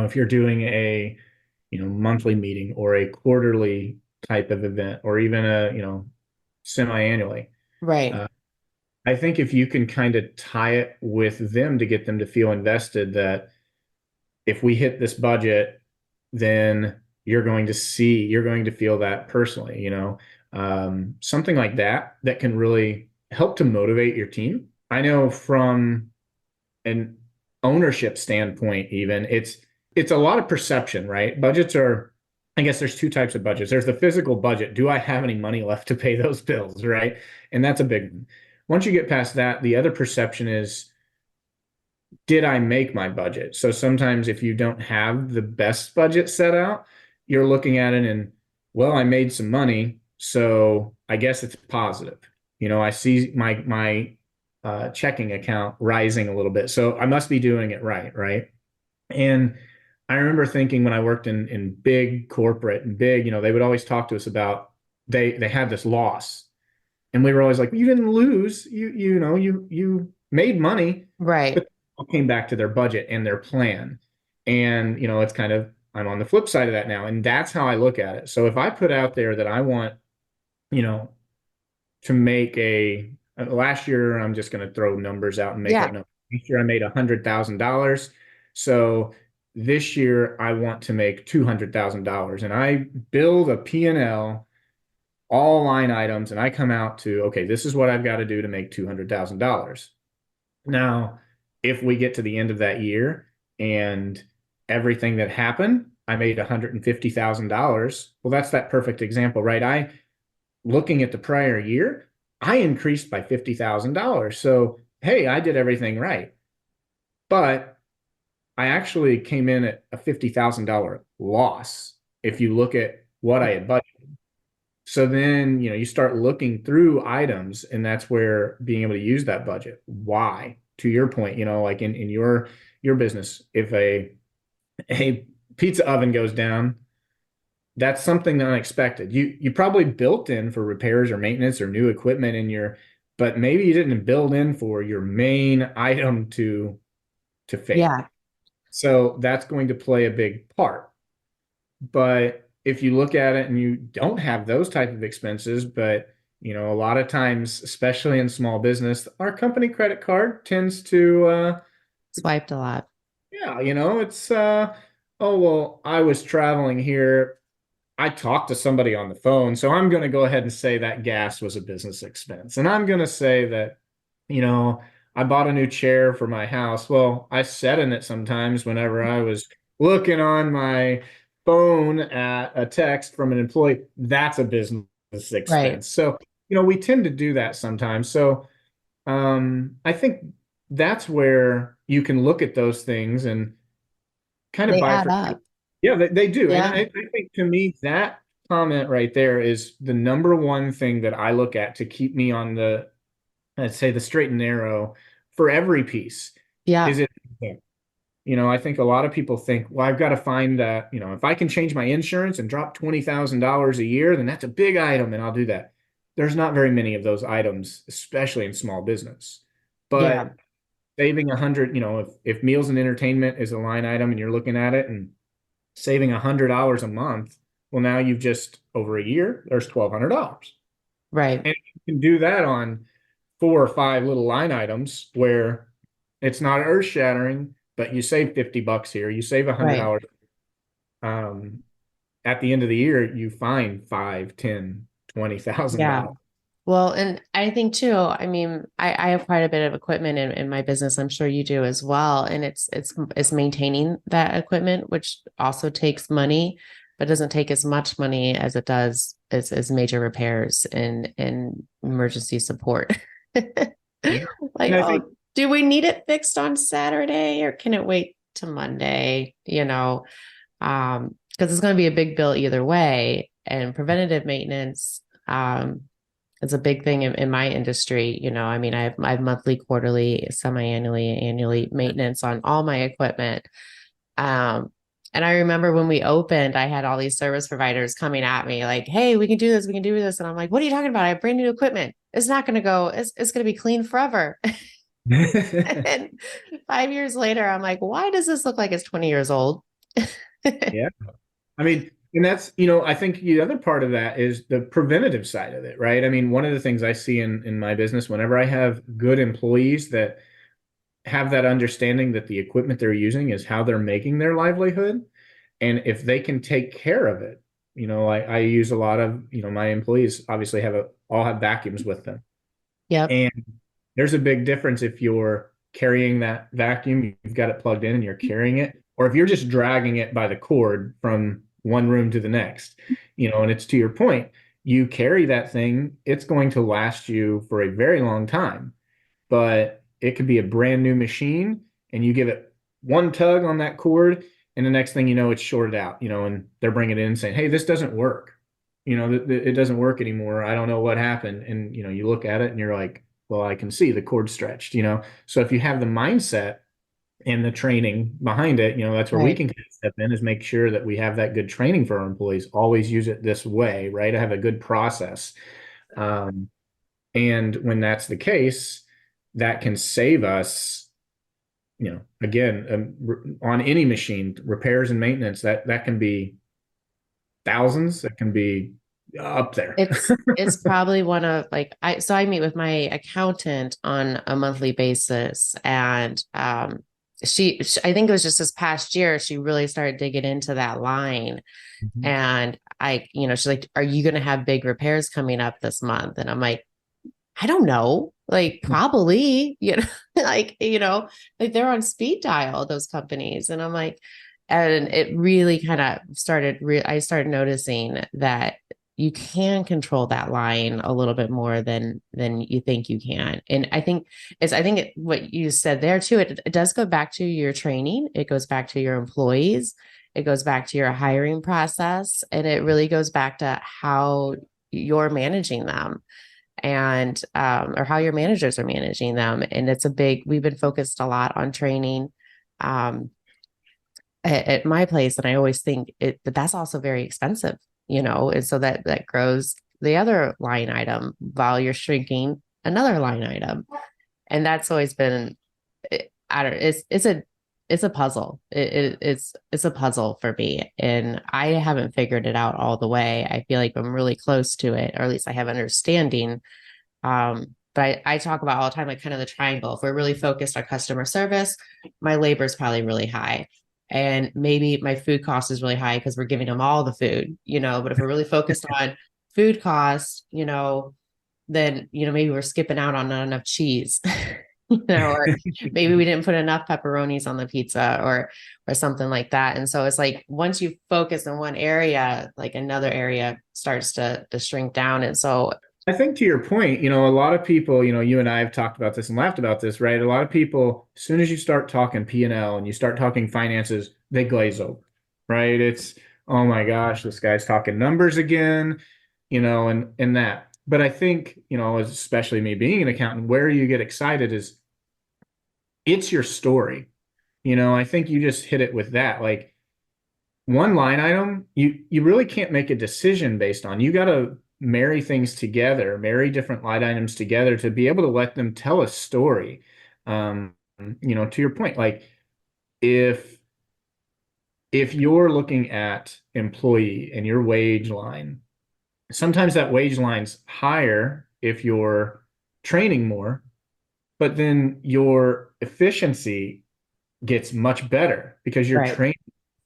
if you're doing a, monthly meeting or a quarterly type of event, or even a, semi-annually. Right. Uh, I think if you can kind of tie it with them to get them to feel invested, that if we hit this budget, then you're going to feel that personally, something like that, that can really help to motivate your team. I know from an ownership standpoint, even it's a lot of perception, right? Budgets are, I guess there's two types of budgets. There's the physical budget. Do I have any money left to pay those bills, right? And that's a big one. Once you get past that, the other perception is, did I make my budget? So sometimes if you don't have the best budget set out, you're looking at it and, well, I made some money, so I guess it's positive. I see my checking account rising a little bit, so I must be doing it right, right? And I remember thinking when I worked in big corporate and big, they would always talk to us about they had this loss, and we were always like, you didn't lose, you made money, Right. but all came back to their budget and their plan. And, it's kind of, I'm on the flip side of that now. And that's how I look at it. So if I put out there that I want, you know, to make last year, I'm just going to throw numbers out and make up Yeah. numbers. Last year, I made $100,000. So this year, I want to make $200,000. And I build a P&L, all line items, and I come out to, okay, this is what I've got to do to make $200,000. Now, if we get to the end of that year and everything that happened, I made $150,000. Well, that's that perfect example, right? Looking at the prior year, I increased by $50,000. So, hey, I did everything right. But I actually came in at a $50,000 loss if you look at what I had budgeted. So then, you start looking through items, and that's where being able to use that budget. Why? To your point, like in your business, if a pizza oven goes down, that's something unexpected. You probably built in for repairs or maintenance or new equipment but maybe you didn't build in for your main item to fail. Yeah. So that's going to play a big part. But if you look at it and you don't have those type of expenses, but a lot of times, especially in small business, our company credit card tends to Swiped a lot. yeah, it's oh well, I was traveling here. I talked to somebody on the phone, so I'm going to go ahead and say that gas was a business expense. And I'm going to say that, you know, I bought a new chair for my house. Well, I sat in it sometimes whenever I was looking on my phone at a text from an employee. That's a business Right. expense. So, we tend to do that sometimes. So, I think that's where you can look at those things and kind of They add bifurcate. up. Yeah, they do. And Yeah. I think to me, that comment right there is the number one thing that I look at to keep me on I'd say the straight and narrow for every piece. Yeah. Is it, I think a lot of people think, well, I've got to find that, if I can change my insurance and drop $20,000 a year, then that's a big item and I'll do that. There's not very many of those items, especially in small business. Yeah. But saving 100, if meals and entertainment is a line item and you're looking at it and saving $100 a month, well, now you've just over a year, there's $1,200. Right. And you can do that on 4 or 5 little line items where it's not earth shattering, but you save $50 here, you save Right. $100. Um, at the end of the year, you find 5, 10, Yeah. $20,000. Well, and I think too, I mean, I have quite a bit of equipment in my business. I'm sure you do as well. And it's maintaining that equipment, which also takes money, but doesn't take as much money as it does as major repairs and emergency support. Yeah. Like, And I think, oh, do we need it fixed on Saturday or can it wait to Monday? Because it's going to be a big bill either way. And preventative maintenance, it's a big thing in my industry. I mean, I have monthly, quarterly, semi-annually, annually maintenance on all my equipment. Um, and I remember when we opened, I had all these service providers coming at me like, hey, we can do this, we can do this. And I'm like, what are you talking about? I have brand new equipment. It's not going to go, it's going to be clean forever. And 5 years later, I'm like, why does this look like it's 20 years old? Yeah. I mean, and that's, I think the other part of that is the preventative side of it, right? I mean, one of the things I see in my business, whenever I have good employees that have that understanding that the equipment they're using is how they're making their livelihood, and if they can take care of it, I use a lot of, my employees obviously all have vacuums with them. Yep. And there's a big difference if you're carrying that vacuum, you've got it plugged in and you're carrying it, or if you're just dragging it by the cord from one room to the next, and it's to your point, you carry that thing, it's going to last you for a very long time. But it could be a brand new machine and you give it one tug on that cord, and the next thing you know, it's shorted out, and they're bringing it in saying, hey, this doesn't work. It doesn't work anymore. I don't know what happened. And, you look at it and you're like, well, I can see the cord stretched. So if you have the mindset and the training behind it, that's where we Right. can kind of step in, is make sure that we have that good training for our employees. Always use it this way, right? I have a good process. Um, and when that's the case, that can save us, again, on any machine, repairs and maintenance, that can be thousands, that can be up there. It's probably one of like I meet with my accountant on a monthly basis, and I think it was just this past year she really started digging into that line. Mhm. And she's like, are you going to have big repairs coming up this month? And I'm like, I don't know, like probably, like, like they're on speed dial, those companies. And I'm like, and it really kind of I started noticing that you can control that line a little bit more than you think you can. And I think what you said there too, it does go back to your training. It goes back to your employees. It goes back to your hiring process. And it really goes back to how you're managing them, and or how your managers are managing them. And we've been focused a lot on training um, at my place. And I always think but that's also very expensive, and so that grows the other line item while you're shrinking another line item. And that's always been, I don't, it's a puzzle. It's a puzzle for me, and I haven't figured it out all the way. I feel like I'm really close to it, or at least I have understanding. But I talk about all the time, like kind of the triangle. If we're really focused on customer service, my labor is probably really high. And maybe my food cost is really high because we're giving them all the food, but if we're really focused on food costs, then, maybe we're skipping out on not enough cheese, or maybe we didn't put enough pepperonis on the pizza, or something like that. And so it's like once you focus in one area, like another area starts to shrink down. And so I think to your point, a lot of people, you and I have talked about this and laughed about this, right? A lot of people, as soon as you start talking P&L and you start talking finances, they glaze over, right? It's, oh my gosh, this guy's talking numbers again, and that. But I think, especially me being an accountant, where you get excited is it's your story. I think you just hit it with that. Like, one line item, you really can't make a decision based on. You got to marry things together, marry different line items together to be able to let them tell a story. To your point, like if you're looking at employee and your wage line, sometimes that wage line's higher if you're training more, but then your efficiency gets much better because you're right. training.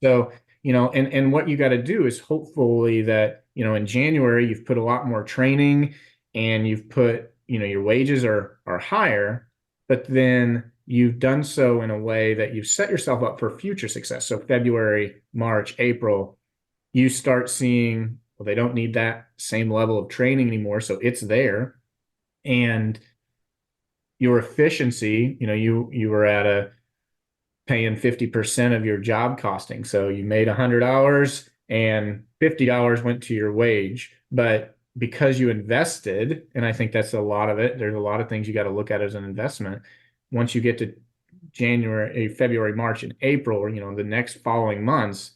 So, and what you got to do is hopefully that, in January, you've put a lot more training and you've put, your wages are higher, but then you've done so in a way that you've set yourself up for future success. So February, March, April, you start seeing, well, they don't need that same level of training anymore. So it's there. And your efficiency, you were at a paying 50% of your job costing. So you made $100 and $50 went to your wage. But because you invested, and I think that's a lot of it, there's a lot of things you got to look at as an investment. Once you get to January, February, March, and April, or the next following months,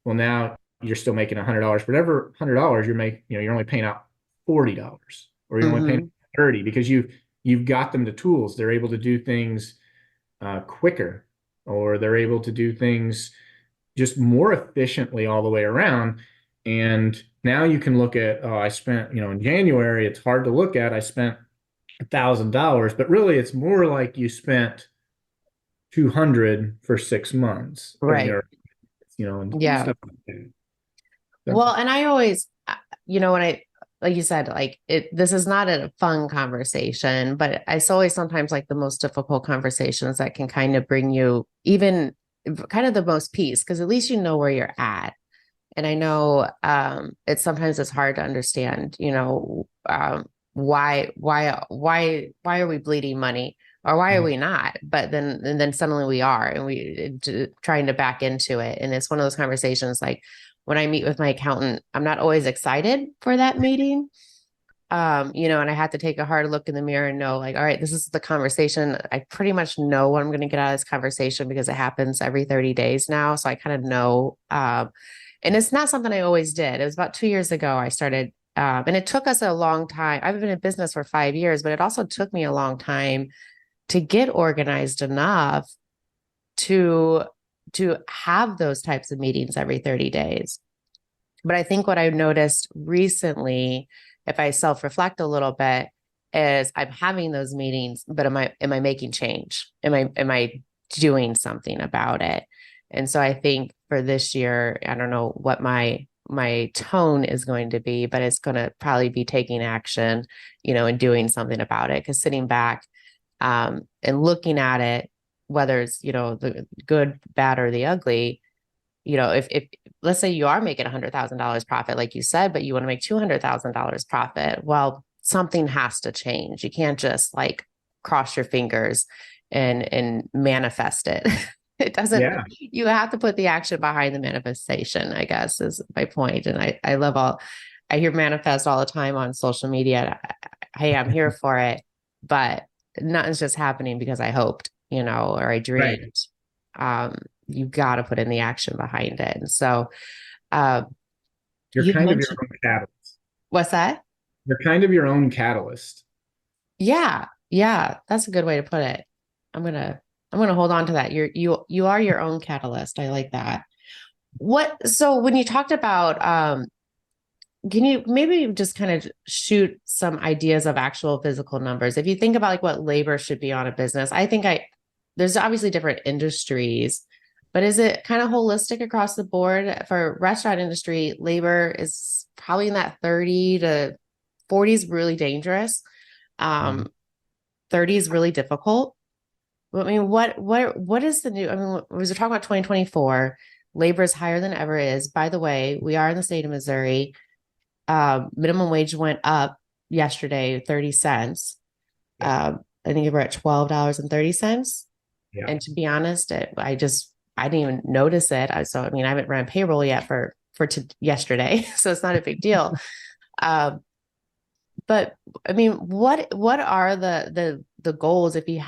well, now you're still making $100. Whatever $100 you're only paying out $40, or you're only paying Mm-hmm. 30 because you've got them the tools. They're able to do things quicker, or they're able to do things just more efficiently all the way around. And now you can look at, oh, I spent, in January, it's hard to look at. I spent $1,000, but really it's more like you spent 200 for 6 months, or, Right. and Yeah. stuff like that. So, Well, and I always, when like you said, like this is not a fun conversation, but it's always sometimes like the most difficult conversations that can kind of bring you even kind of the most peace, because at least you know where you're at. And I know it's hard to understand, why are we bleeding money, or why are we not? But then suddenly we are, and we trying to back into it. And it's one of those conversations like when I meet with my accountant, I'm not always excited for that meeting. And I had to take a hard look in the mirror and know, like, all right, this is the conversation. I pretty much know what I'm going to get out of this conversation because it happens every 30 days now. So I kind of know. And it's not something I always did. It was about 2 years ago I started, and it took us a long time. I've been in business for 5 years, but it also took me a long time to get organized enough to have those types of meetings every 30 days. But I think what I've noticed recently, if I self-reflect a little bit, is I'm having those meetings, but am I making change? Am I doing something about it? And so I think for this year, I don't know what my tone is going to be, but it's going to probably be taking action, and doing something about it. Because sitting back and looking at it, whether it's the good, bad, or the ugly, if let's say you are making $100,000 profit, like you said, but you want to make $200,000 profit, well, something has to change. You can't just like cross your fingers and manifest it. It doesn't, yeah, you have to put the action behind the manifestation, I guess is my point. And I hear manifest all the time on social media. Hey, I'm here for it, but nothing's just happening because I hoped, or I right. dreamed. Um, you got to put in the action behind it. And so, uh, You're you kind of your mentioned, own catalyst. what's that? You're kind of your own catalyst. Yeah. Yeah. That's a good way to put it. I'm going to, I'm going to hold on to that. You are your own catalyst. I like that. So when you talked about, can you maybe just kind of shoot some ideas of actual physical numbers? If you think about like what labor should be on a business, there's obviously different industries, but is it kind of holistic across the board? For restaurant industry, labor is probably in that 30 to 40 is really dangerous. Mhm. Um, 30 is really difficult. I mean, what is the new? I mean, we were talking about 2024. Labor is higher than ever is. By the way, we are in the state of Missouri. Minimum wage went up yesterday, 30 cents. Yep. I think we're at $12.30. Yeah. And to be honest, I didn't even notice it. I mean, I haven't ran payroll yet for yesterday, so it's not a big deal. Um, but I mean, what are the goals if you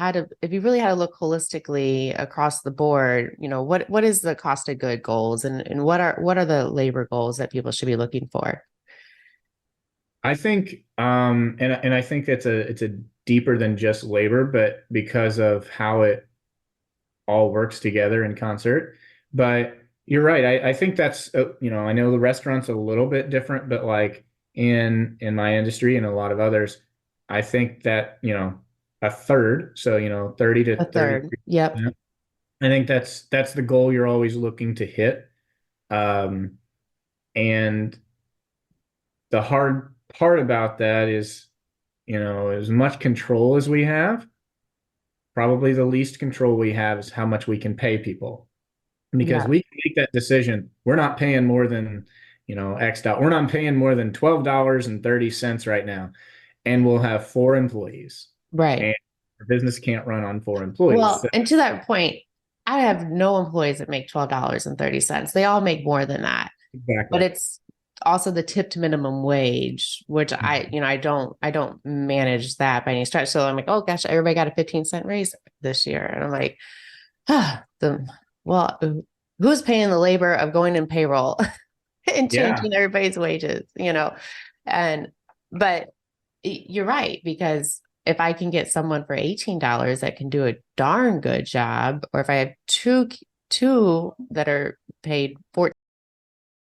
really had to look holistically across the board? What is the cost of good goals, and what are the labor goals that people should be looking for? I think, and I think it's a deeper than just labor, but because of how it all works together in concert. But you're right. I think that's, I know the restaurant's a little bit different, but like in my industry and a lot of others, I think that, a third, so, 30 to A third. 33. Yep. I think that's the goal you're always looking to hit. Um, and the hard part about that is, as much control as we have, probably the least control we have is how much we can pay people. Because Yeah. we can make that decision. We're not paying more than, X dot. We're not paying more than $12.30 right now. And we'll have four employees. Right. And our business can't run on four employees. Well, So, and to that point, I have no employees that make $12.30. They all make more than that. But exactly. it's also the tipped minimum wage, which I don't manage that by any stretch. So I'm like, oh gosh, everybody got a 15-cent raise this year. And I'm like, well, who's paying the labor of going in payroll and Yeah. changing everybody's wages? And but you're right, because if I can get someone for $18 that can do a darn good job, or if I have two that are paid 14